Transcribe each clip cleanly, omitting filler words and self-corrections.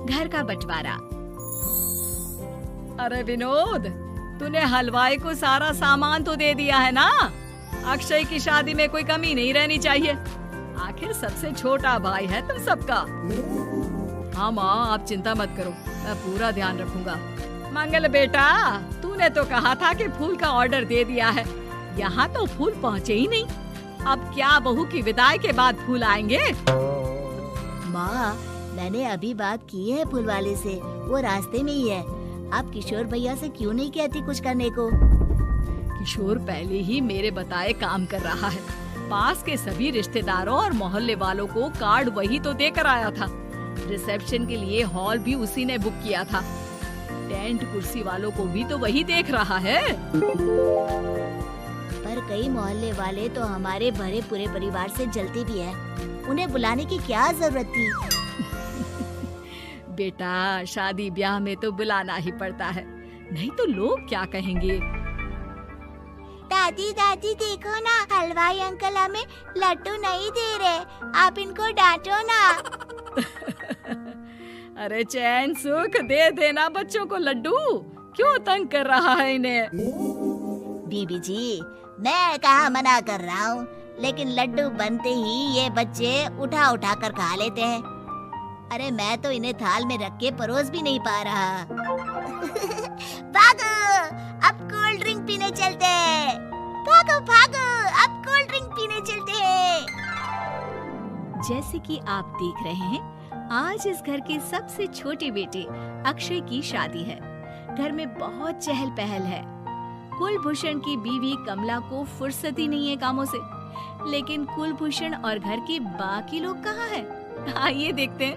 घर का बंटवारा। अरे विनोद, तूने हलवाई को सारा सामान तो दे दिया है ना? अक्षय की शादी में कोई कमी नहीं रहनी चाहिए। आखिर सबसे छोटा भाई है तुम सबका। हाँ माँ, आप चिंता मत करो, मैं पूरा ध्यान रखूंगा। मंगल बेटा, तूने तो कहा था कि फूल का ऑर्डर दे दिया है, यहाँ तो फूल पहुँचे ही नहीं। अब क्या बहू की विदाई के बाद फूल आएंगे? माँ, मैंने अभी बात की है फूल वाले से, वो रास्ते में ही है। आप किशोर भैया से क्यों नहीं कहती कुछ करने को? किशोर पहले ही मेरे बताए काम कर रहा है। पास के सभी रिश्तेदारों और मोहल्ले वालों को कार्ड वही तो देकर आया था। रिसेप्शन के लिए हॉल भी उसी ने बुक किया था। टेंट कुर्सी वालों को भी तो वही देख रहा है। पर कई मोहल्ले वाले तो हमारे भरे पूरे परिवार से जलते भी हैं। उन्हें बुलाने की क्या जरूरत थी? बेटा, शादी ब्याह में तो बुलाना ही पड़ता है, नहीं तो लोग क्या कहेंगे। दादी दादी देखो ना, हलवाई अंकल हमें लड्डू नहीं दे रहे, आप इनको डांटो ना। अरे चैन सुख दे देना बच्चों को लड्डू, क्यों तंग कर रहा है इन्हें? बीबी जी, मैं कहाँ मना कर रहा हूँ, लेकिन लड्डू बनते ही ये बच्चे उठा उठा कर खा लेते हैं। अरे मैं तो इन्हें थाल में रख के परोस भी नहीं पा रहा। भागो, अब कोल्ड ड्रिंक पीने चलते हैं। भागो भागो, अब कोल्ड ड्रिंक पीने चलते हैं। जैसे कि आप देख रहे हैं, आज इस घर के सबसे छोटे बेटे अक्षय की शादी है। घर में बहुत चहल पहल है। कुलभूषण की बीवी कमला को फुर्सत ही नहीं है कामों से, लेकिन कुलभूषण और घर के बाकी लोग कहाँ हैं? आइए देखते हैं।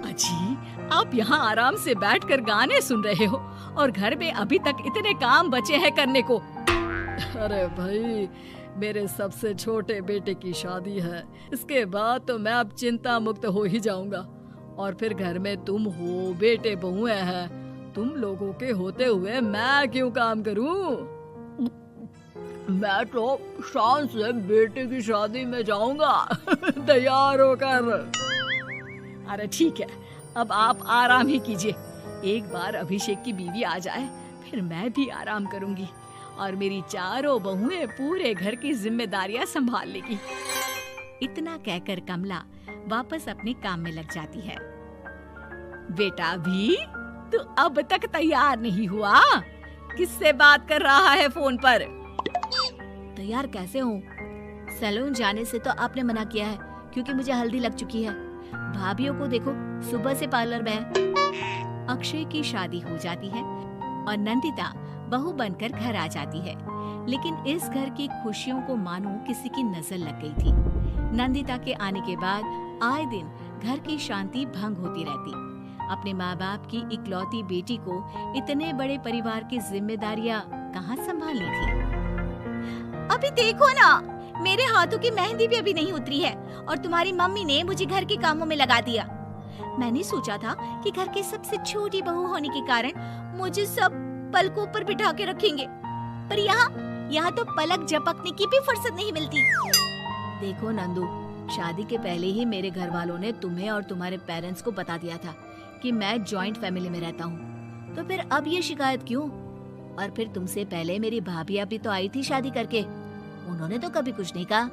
अजी, आप यहाँ आराम से बैठकर गाने सुन रहे हो और घर में अभी तक इतने काम बचे हैं करने को। अरे भाई, मेरे सबसे छोटे बेटे की शादी है, इसके बाद तो मैं अब चिंता मुक्त हो ही जाऊंगा। और फिर घर में तुम हो, बेटे बहुएं हैं, तुम लोगों के होते हुए मैं क्यों काम करूं? मैं तो शान से बेटे की शादी में जाऊंगा तैयार होकर। अरे ठीक है, अब आप आराम ही कीजिए। एक बार अभिषेक की बीवी आ जाए, फिर मैं भी आराम करूंगी और मेरी चारों बहुएं पूरे घर की जिम्मेदारियां संभाल लेगी। इतना कहकर कमला वापस अपने काम में लग जाती है। बेटा भी, तू अब तक तैयार नहीं हुआ? किससे बात कर रहा है फोन पर? तैयार कैसे हूँ? सैलून जाने से तो आपने मना किया है, क्योंकि मुझे हल्दी लग चुकी है। भाभीयों को देखो, सुबह से पार्लर में है। अक्षय की शादी हो जाती है और नंदिता बहू बनकर घर आ जाती है, लेकिन इस घर की खुशियों को मानो किसी की नजर लग गई थी। नंदिता के आने के बाद आए दिन घर की शांति भंग होती रहती। अपने माँ बाप की इकलौती बेटी को इतने बड़े परिवार की जिम्मेदारियां कहाँ संभालनी थी। अभी देखो ना, मेरे हाथों की मेहंदी भी अभी नहीं उतरी है और तुम्हारी मम्मी ने मुझे घर के कामों में लगा दिया। मैंने सोचा था कि घर की सबसे छोटी बहू होने के कारण मुझे सब पलकों पर बिठा के रखेंगे, पर यहाँ तो पलक झपकने की भी फुर्सत नहीं मिलती। देखो नंदू, शादी के पहले ही मेरे घर वालों ने तुम्हें और तुम्हारे पेरेंट्स को बता दिया था कि मैं जॉइंट फैमिली में रहता हूँ, तो फिर अब ये शिकायत क्यों? और फिर तुमसे पहले मेरी भाभी भी तो आई थी शादी करके, उन्होंने तो कभी कुछ नहीं कहा।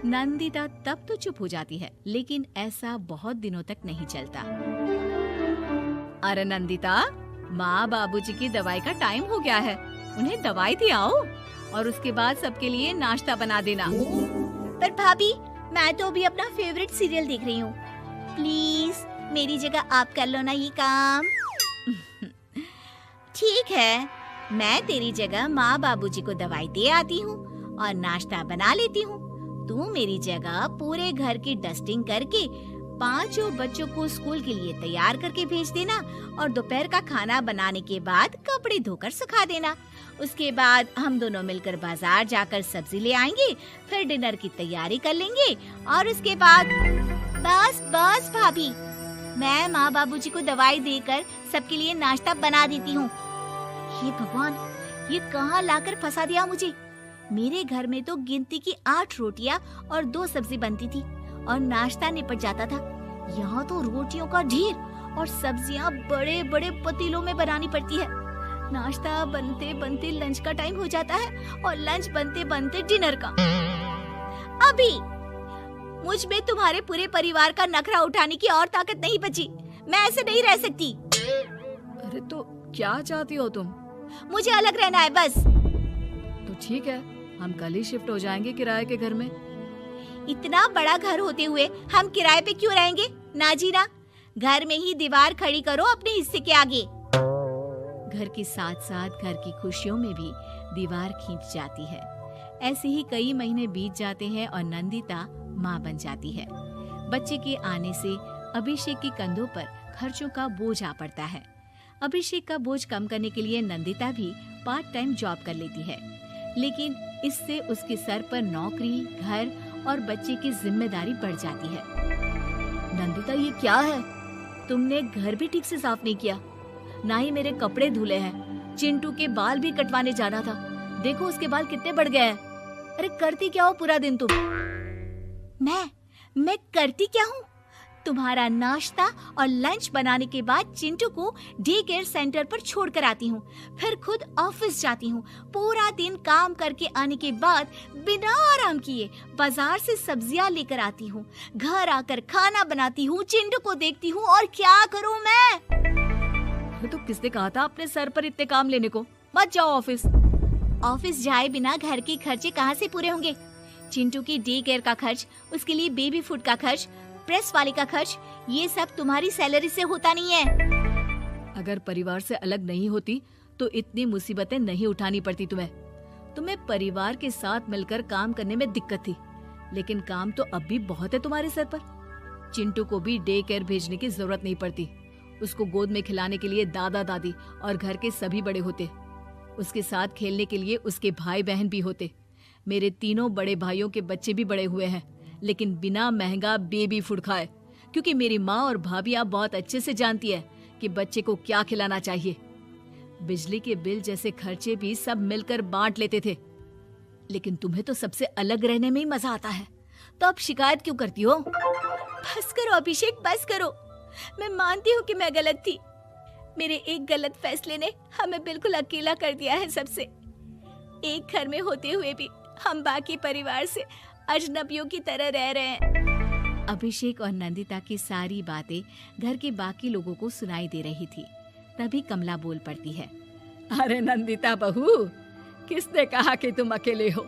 नंदिता तब तो चुप हो जाती है, लेकिन ऐसा बहुत दिनों तक नहीं चलता। अरे नंदिता, माँ बाबूजी की दवाई का टाइम हो गया है, उन्हें दवाई दी आओ और उसके बाद सबके लिए नाश्ता बना देना। पर भाभी, मैं तो अभी अपना फेवरेट सीरियल देख रही हूँ, प्लीज मेरी जगह आप कर लो ना ये काम। ठीक है, मैं तेरी जगह माँ बाबूजी को दवाई दे आती हूँ और नाश्ता बना लेती हूँ। तू मेरी जगह पूरे घर की डस्टिंग करके 5 बच्चों को स्कूल के लिए तैयार करके भेज देना और दोपहर का खाना बनाने के बाद कपड़े धोकर सुखा देना। उसके बाद हम दोनों मिलकर बाजार जाकर सब्जी ले आएंगे, फिर डिनर की तैयारी कर लेंगे और उसके बाद बस भाभी, मैं माँ बाबूजी को दवाई देकर सबके लिए नाश्ता बना देती हूँ। ये भगवान, ये कहाँ लाकर फंसा दिया मुझे। मेरे घर में तो गिनती की 8 रोटियाँ और 2 सब्जी बनती थी और नाश्ता निपट जाता था, यहाँ तो रोटियों का ढेर और सब्जियाँ बड़े बड़े पतीलों में बनानी पड़ती है। नाश्ता बनते बनते लंच का टाइम हो जाता है और लंच बनते बनते डिनर का। अभी मुझ में तुम्हारे पूरे परिवार का नखरा उठाने की और ताकत नहीं बची। मैं ऐसे नहीं रह सकती। अरे तो क्या चाहती हो तुम? मुझे अलग रहना है बस। तो ठीक है, हम कल ही शिफ्ट हो जाएंगे किराए के घर में। इतना बड़ा घर होते हुए हम किराए पे क्यों रहेंगे? ना जी ना, घर में ही दीवार खड़ी करो अपने हिस्से के आगे। घर के साथ साथ घर की खुशियों में भी दीवार खींच जाती है। ऐसे ही कई महीने बीत जाते हैं और नंदिता माँ बन जाती है। बच्चे के आने से अभिषेक के कंधों पर खर्चों का बोझ आ पड़ता है। अभिषेक का बोझ कम करने के लिए नंदिता भी पार्ट टाइम जॉब कर लेती है, लेकिन इससे उसके सर पर नौकरी, घर और बच्चे की जिम्मेदारी बढ़ जाती है। नंदिता, ये क्या है? तुमने घर भी ठीक से साफ नहीं किया, ना ही मेरे कपड़े धुले हैं। चिंटू के बाल भी कटवाने जाना था, देखो उसके बाल कितने बढ़ गए हैं। अरे करती क्या हो पूरा दिन तुम? मैं करती क्या हूँ? तुम्हारा नाश्ता और लंच बनाने के बाद चिंटू को डे केयर सेंटर पर छोड़ कर आती हूँ, फिर खुद ऑफिस जाती हूँ। पूरा दिन काम करके आने के बाद बिना आराम किए बाजार से सब्जियाँ लेकर आती हूँ, घर आकर खाना बनाती हूँ, चिंटू को देखती हूँ और क्या करूँ मैं? तो किसने कहा था अपने सर पर इतने काम लेने को? मत जाओ ऑफिस। ऑफिस जाए बिना घर के खर्चे कहाँ से पूरे होंगे? चिंटू की डे केयर का खर्च, उसके लिए बेबी फूड का खर्च, प्रेस वाले का खर्च, ये सब तुम्हारी सैलरी से होता नहीं है। अगर परिवार से अलग नहीं होती तो इतनी मुसीबतें नहीं उठानी पड़ती तुम्हें परिवार के साथ मिलकर काम करने में दिक्कत थी, लेकिन काम तो अब भी बहुत है तुम्हारे सर पर। चिंटू को भी डे केयर भेजने की जरूरत नहीं पड़ती। उसको गोद में खिलाने के लिए दादा दादी और घर के सभी बड़े होते। उसके साथ खेलने के लिए उसके भाई बहन भी होते। मेरे तीनों बड़े भाइयों के बच्चे भी बड़े हुए हैं, लेकिन बिना महंगा बेबी फूड खाए, क्योंकि मेरी माँ और भाभियाँ बहुत अच्छे से जानती है कि बच्चे को क्या खिलाना चाहिए। बिजली के बिल जैसे खर्चे भी सब मिलकर बांट लेते थे, लेकिन तुम्हें तो सबसे अलग रहने में ही मजा आता है, तो अब शिकायत क्यों करती हो? बस करो अभिषेक, बस करो। मैं मानती हूँ कि मैं गलत थी। मेरे एक गलत फैसले ने हमें बिल्कुल अकेला कर दिया है सबसे। एक घर में होते हुए भी हम बाकी परिवार से अजनबियों की तरह रह रहे हैं। अभिषेक और नंदिता की सारी बातें घर के बाकी लोगों को सुनाई दे रही थी। तभी कमला बोल पड़ती है। अरे नंदिता बहू, किसने कहा कि तुम अकेले हो?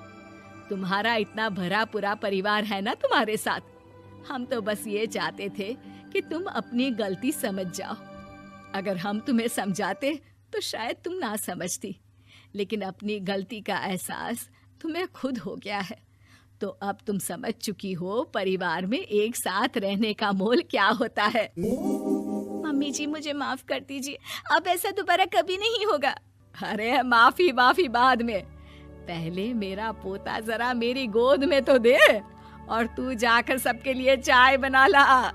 तुम्हारा इतना भरा पूरा परिवार है ना तुम्हारे साथ। हम तो बस ये चाहते थे कि तुम अपनी गलती समझ जाओ। अगर हम तुम्हें समझाते तो शायद तुम ना समझती, लेकिन अपनी गलती का एहसास तुम्हें खुद हो गया है, तो अब तुम समझ चुकी हो परिवार में एक साथ रहने का मोल क्या होता है। मम्मी जी, मुझे माफ कर दीजिए, अब ऐसा दोबारा कभी नहीं होगा। अरे माफी बाद में, पहले मेरा पोता जरा मेरी गोद में तो दे, और तू जाकर सबके लिए चाय बना ला।